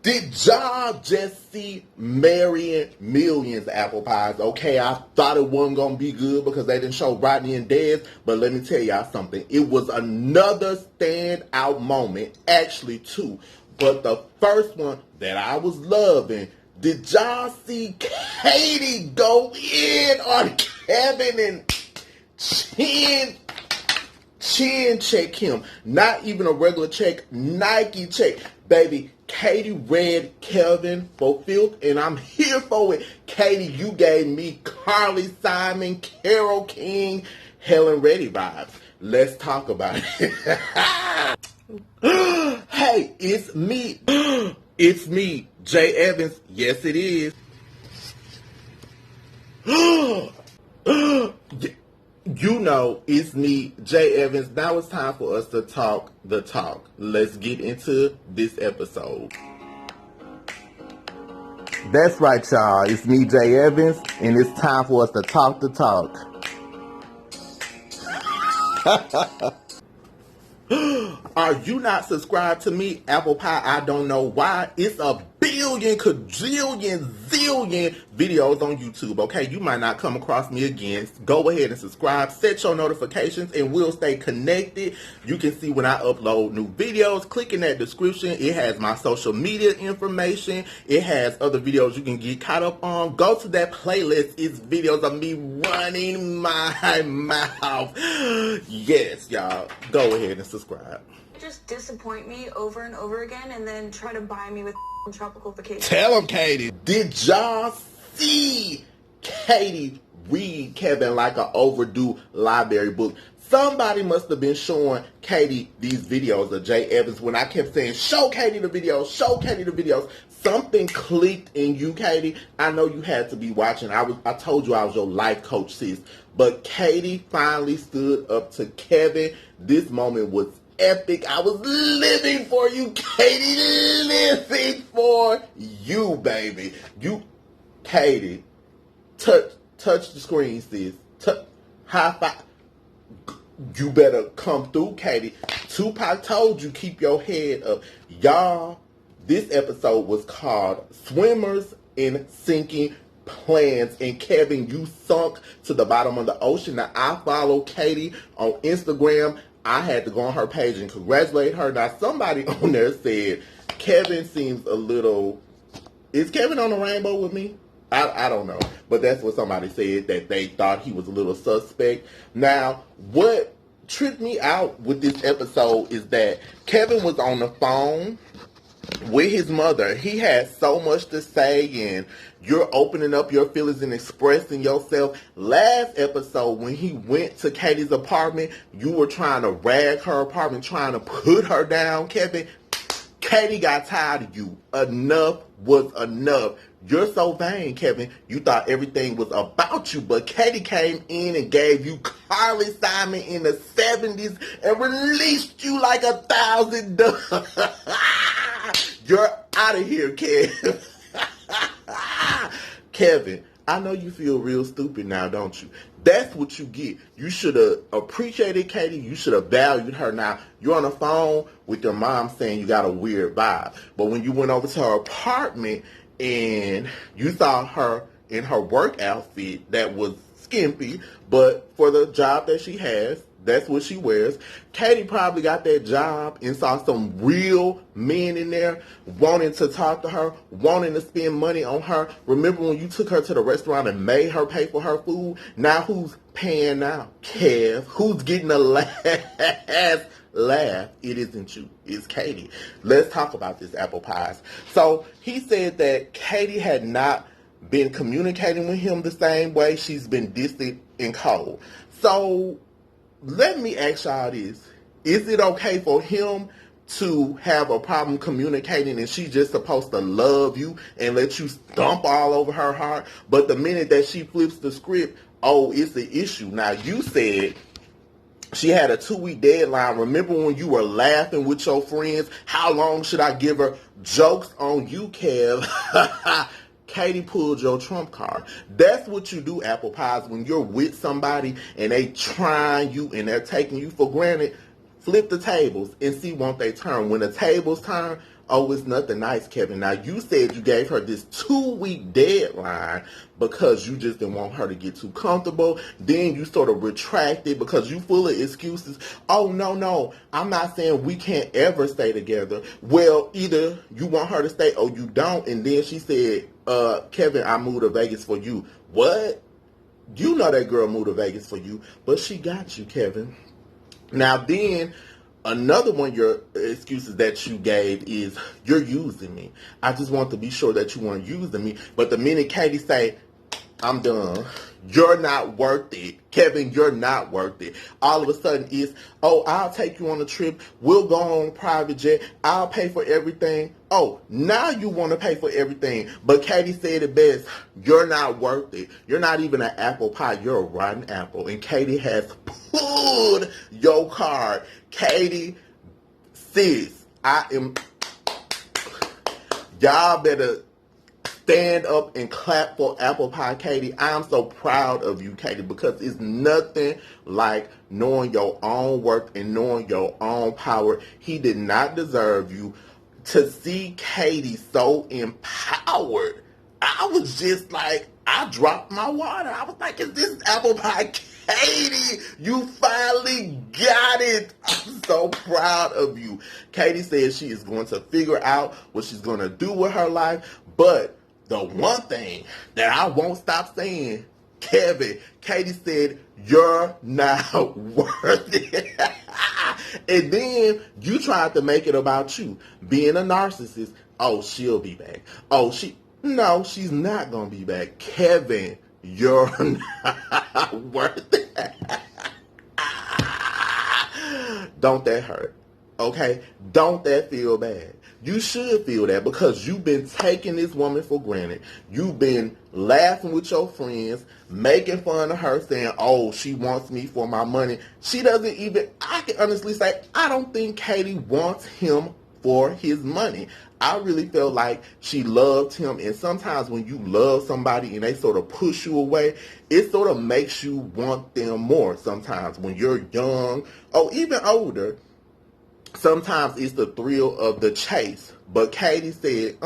Did y'all just see marrying Millions apple pies? Okay, I thought it wasn't going to be good because they didn't show Rodney and Dez, but let me tell y'all something. It was another standout moment, actually two. But the first one that I was loving, did y'all see Katie go in on Kevin and chin check him? Not even a regular check, Nike check. Baby, Katie read Kevin for filth, and I'm here for it. Katie, you gave me Carly Simon, Carole King, Helen Reddy vibes. Let's talk about it. Hey, it's me. It's me, J.Evans. Yes, it is. You know, it's me, J.Evans. Now it's time for us to talk the talk. Let's get into this episode. That's right, y'all. It's me, J.Evans, and it's time for us to talk the talk. Are you not subscribed to me, Apple Pie? I don't know why. It's a billion, cajillion, zillion videos on YouTube, okay? You might not come across me again. Go ahead and subscribe. Set your notifications, and we'll stay connected. You can see when I upload new videos. Click in that description. It has my social media information. It has other videos you can get caught up on. Go to that playlist. It's videos of me running my mouth. Yes, y'all. Go ahead and subscribe. Just disappoint me over and over again and then try to buy me with tropical vacation. Tell him, Katie. Did y'all see Katie read Kevin like an overdue library book? Somebody must have been showing Katie these videos of J.Evans when I kept saying, show Katie the videos, show Katie the videos. Something clicked in you, Katie. I know you had to be watching. I told you I was your life coach, sis. But Katie finally stood up to Kevin. This moment was epic. I was living for you, Katie. Living for you, baby. You, Katie, touch the screen, sis. High five. You better come through, Katie. Tupac told you, keep your head up. Y'all, this episode was called Swimmers in Sinking Plans. And Kevin, you sunk to the bottom of the ocean. Now, I follow Katie on Instagram. I had to go on her page and congratulate her. Now, somebody on there said, Kevin seems a little... Is Kevin on the rainbow with me? I don't know. But that's what somebody said, that they thought he was a little suspect. Now, what tripped me out with this episode is that Kevin was on the phone with his mother. He had so much to say, and you're opening up your feelings and expressing yourself. Last episode, when he went to Katie's apartment, you were trying to rag her apartment, trying to put her down, Kevin. Katie got tired of you. Enough was enough. You're so vain, Kevin. You thought everything was about you, but Katie came in and gave you Carly Simon in the 70s and released you like 1,000 doves. You're out of here, Kevin. Kevin, I know you feel real stupid now, don't you? That's what you get. You should have appreciated Katie. You should have valued her. Now, you're on the phone with your mom saying you got a weird vibe. But when you went over to her apartment and you saw her in her work outfit that was skimpy, but for the job that she has, that's what she wears. Katie probably got that job and saw some real men in there wanting to talk to her, wanting to spend money on her. Remember when you took her to the restaurant and made her pay for her food? Now who's paying now? Kev. Who's getting a last laugh? It isn't you. It's Katie. Let's talk about this apple pies. So he said that Katie had not been communicating with him the same way. She's been distant and cold. So let me ask y'all this. Is it okay for him to have a problem communicating and she's just supposed to love you and let you stomp all over her heart? But the minute that she flips the script, oh, it's an issue. Now, you said she had a 2-week deadline. Remember when you were laughing with your friends? How long should I give her? Jokes on you, Kev. Katie pulled your trump card. That's what you do, apple pies, when you're with somebody and they trying you and they're taking you for granted. Flip the tables and see won't they turn. When the tables turn, Oh, it's nothing nice, Kevin. Now, you said you gave her this 2-week deadline because you just didn't want her to get too comfortable. Then you sort of retracted because you full of excuses. Oh, no, I'm not saying we can't ever stay together. Well, either you want her to stay or you don't. And then she said, Kevin, I moved to Vegas for you. What? You know that girl moved to Vegas for you, but she got you, Kevin. Now then, another one of your excuses that you gave is, you're using me. I just want to be sure that you weren't using me. But the minute Katie say, I'm done, you're not worth it. Kevin, you're not worth it. All of a sudden it's, oh, I'll take you on a trip. We'll go on a private jet. I'll pay for everything. Oh, now you want to pay for everything. But Katie said it best. You're not worth it. You're not even an apple pie. You're a rotten apple. And Katie has pulled your card. Katie, sis, y'all better stand up and clap for Apple Pie Katie. I'm so proud of you, Katie, because it's nothing like knowing your own worth and knowing your own power. He did not deserve you. To see Katie so empowered, I was just like, I dropped my water. I was like, is this Apple Pie Katie? You finally got it. I'm so proud of you. Katie says she is going to figure out what she's going to do with her life, but the one thing that I won't stop saying, Kevin, Katie said, you're not worth it. And then you tried to make it about you. Being a narcissist, oh, she'll be back. Oh, no, she's not going to be back. Kevin, you're not worth it. Don't that hurt? Okay? Don't that feel bad? You should feel that because you've been taking this woman for granted. You've been laughing with your friends, making fun of her, saying, oh, she wants me for my money. She doesn't even, I can honestly say, I don't think Katie wants him for his money. I really felt like she loved him. And sometimes when you love somebody and they sort of push you away, it sort of makes you want them more. Sometimes when you're young or even older, sometimes it's the thrill of the chase. But Katie said,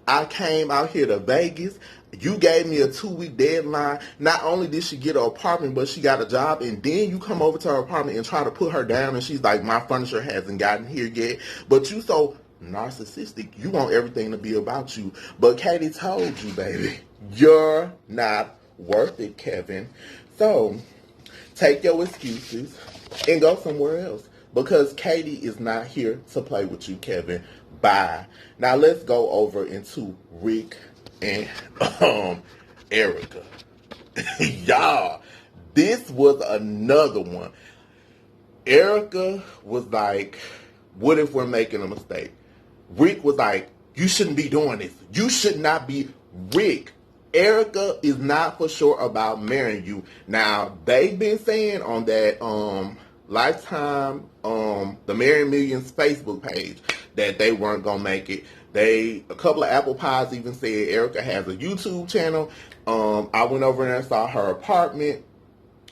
I came out here to Vegas. You gave me a 2-week deadline. Not only did she get an apartment, but she got a job. And then you come over to her apartment and try to put her down. And she's like, my furniture hasn't gotten here yet. But you so narcissistic. You want everything to be about you. But Katie told you, baby, you're not worth it, Kevin. So take your excuses and go somewhere else. Because Katie is not here to play with you, Kevin. Bye. Now let's go over into Rick and Erica. Y'all, this was another one. Erica was like, what if we're making a mistake? Rick was like, you shouldn't be doing this. You should not be. Rick, Erica is not for sure about marrying you. Now, they've been saying on that Lifetime, the Marrying Millions Facebook page that they weren't going to make it. A couple of apple pies even said Erica has a YouTube channel. I went over there and saw her apartment.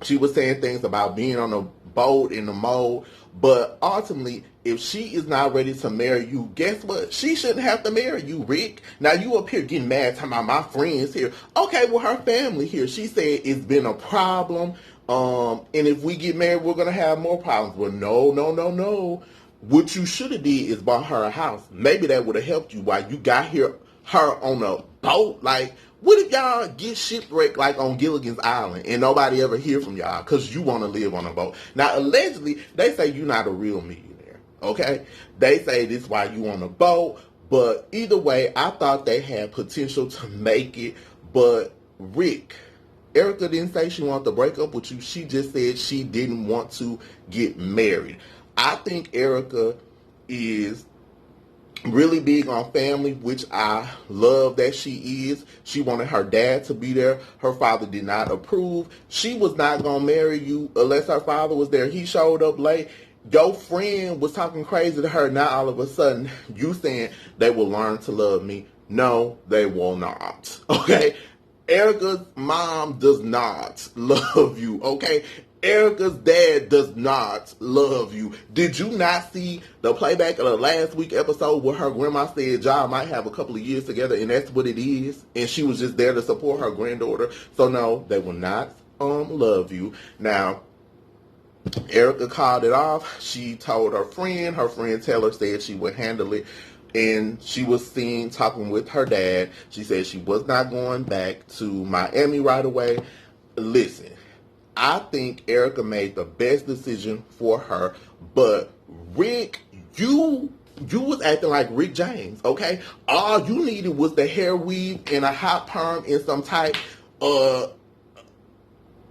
She was saying things about being on a boat in the mold. But ultimately, if she is not ready to marry you, guess what? She shouldn't have to marry you, Rick. Now, you up here getting mad talking about my friends here. Okay, well, her family here. She said it's been a problem. And if we get married, we're going to have more problems. Well, no. What you should have did is bought her a house. Maybe that would have helped you while you got her on a boat. Like, what if y'all get shipwrecked like on Gilligan's Island and nobody ever hear from y'all because you want to live on a boat? Now, allegedly, they say you're not a real millionaire, okay? They say this is why you on a boat. But either way, I thought they had potential to make it. But Rick, Erica didn't say she wanted to break up with you. She just said she didn't want to get married. I think Erica is really big on family, which I love that she is. She wanted her dad to be there. Her father did not approve. She was not going to marry you unless her father was there. He showed up late. Your friend was talking crazy to her. Now all of a sudden, you saying they will learn to love me. No, they will not. Okay? Erica's mom does not love you, okay? Erica's dad does not love you. Did you not see the playback of the last week episode where her grandma said y'all might have a couple of years together and that's what it is? And she was just there to support her granddaughter. So no, they will not love you. Now, Erica called it off. She told her friend Taylor said she would handle it. And she was seen talking with her dad. She said she was not going back to Miami right away. Listen, I think Erica made the best decision for her, but Rick, you was acting like Rick James, okay? All you needed was the hair weave and a hot perm and some tight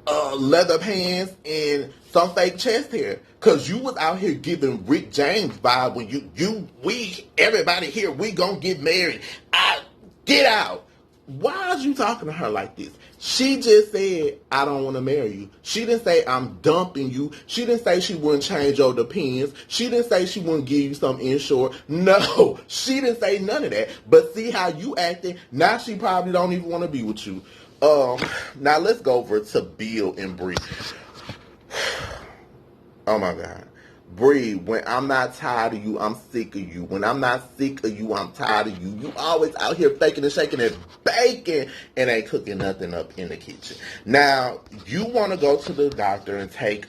leather pants and some fake chest hair. Cause you was out here giving Rick James vibe when everybody here, we gonna get married. Get out. Why are you talking to her like this? She just said, I don't want to marry you. She didn't say, I'm dumping you. She didn't say she wouldn't change your depends. She didn't say she wouldn't give you some insure. No, she didn't say none of that. But see how you acting? Now she probably don't even want to be with you. Now let's go over to Bill and Bree. Oh my God. Bree, when I'm not tired of you, I'm sick of you. When I'm not sick of you, I'm tired of you. You always out here faking and shaking and baking and ain't cooking nothing up in the kitchen. Now, you want to go to the doctor and take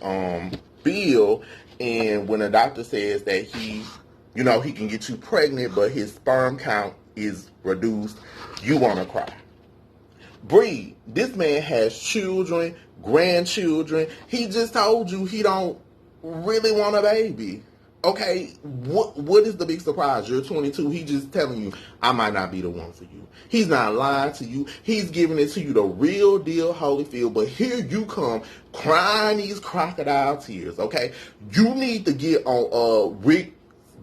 Bill, and when the doctor says that he can get you pregnant, but his sperm count is reduced, you want to cry. Bree, this man has children, grandchildren. He just told you he don't really want a baby. Okay, what is the big surprise? You're 22. He just telling you, I might not be the one for you. He's not lying to you. He's giving it to you the real deal, Holyfield. But here you come crying these crocodile tears, okay? You need to get on Rick's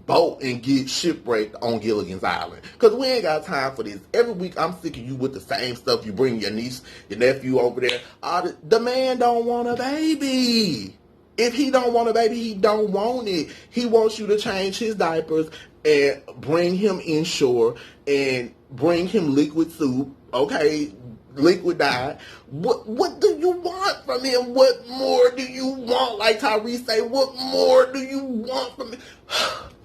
boat and get shipwrecked on Gilligan's Island. Because we ain't got time for this. Every week I'm sick of you with the same stuff. You bring your niece, your nephew over there. The man don't want a baby. If he don't want a baby, he don't want it. He wants you to change his diapers and bring him inshore and bring him liquid soup, okay, liquid dye. What do you want from him? What more do you want? Like Tyrese say, what more do you want from him?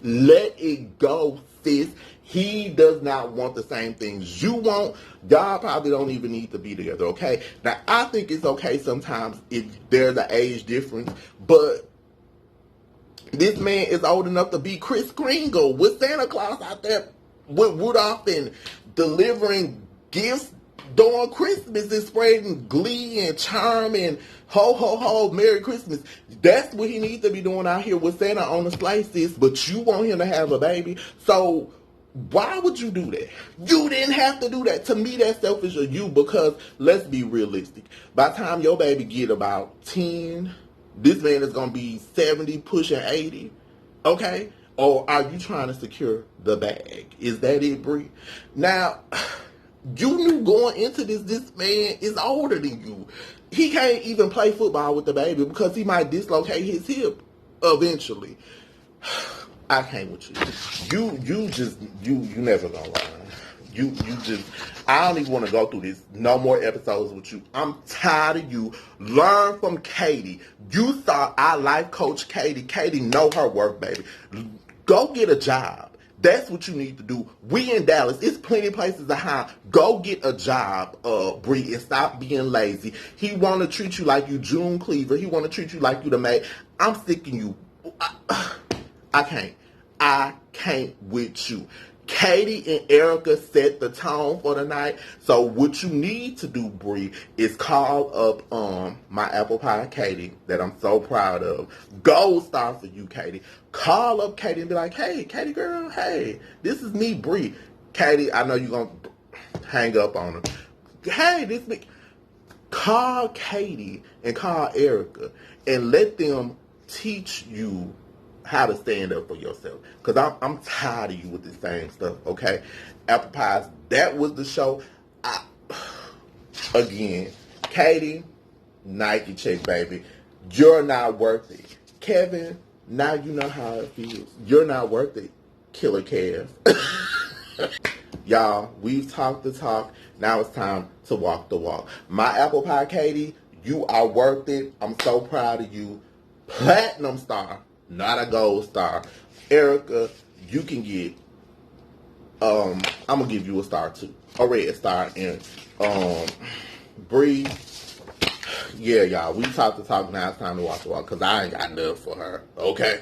Let it go, sis. He does not want the same things you want. Y'all probably don't even need to be together, okay? Now, I think it's okay sometimes if there's an age difference, but this man is old enough to be Kris Kringle with Santa Claus out there with Rudolph and delivering gifts during Christmas and spreading glee and charm and ho, ho, ho, Merry Christmas. That's what he needs to be doing out here with Santa on the sleigh, sis, but you want him to have a baby, so why would you do that? You didn't have to do that. To me, that's selfish of you because let's be realistic. By the time your baby get about 10, this man is going to be 70, pushing 80. Okay? Or are you trying to secure the bag? Is that it, Bree? Now, you knew going into this man is older than you. He can't even play football with the baby because he might dislocate his hip eventually. I can't with you. You never gonna learn. I don't even want to go through this. No more episodes with you. I'm tired of you. Learn from Katie. You thought I life coach Katie. Katie know her work, baby. Go get a job. That's what you need to do. We in Dallas. It's plenty of places to hire. Go get a job, Bree, and stop being lazy. He want to treat you like you June Cleaver. He want to treat you like you the maid. I'm sick of you. I can't with you. Katie and Erica set the tone for the night. So what you need to do, Bree, is call up my apple pie Katie that I'm so proud of. Gold star for you, Katie. Call up Katie and be like, hey, Katie girl, hey, this is me, Bree. Katie, I know you're going to hang up on her. Hey, this me. Call Katie and call Erica and let them teach you how to stand up for yourself. Because I'm tired of you with the same stuff, okay? Apple pies, that was the show. Again, Katie, Nike check, baby. You're not worth it. Kevin, now you know how it feels. You're not worth it, Killer Kev. Y'all, we've talked the talk. Now it's time to walk the walk. My apple pie Katie, You are worth it. I'm so proud of you. Platinum star, not a gold star. Erica, you can get, I'm going to give you a star too. A red star. And, Bree, yeah, y'all, we talk the talk, now it's time to walk the walk, because I ain't got nothing for her, okay?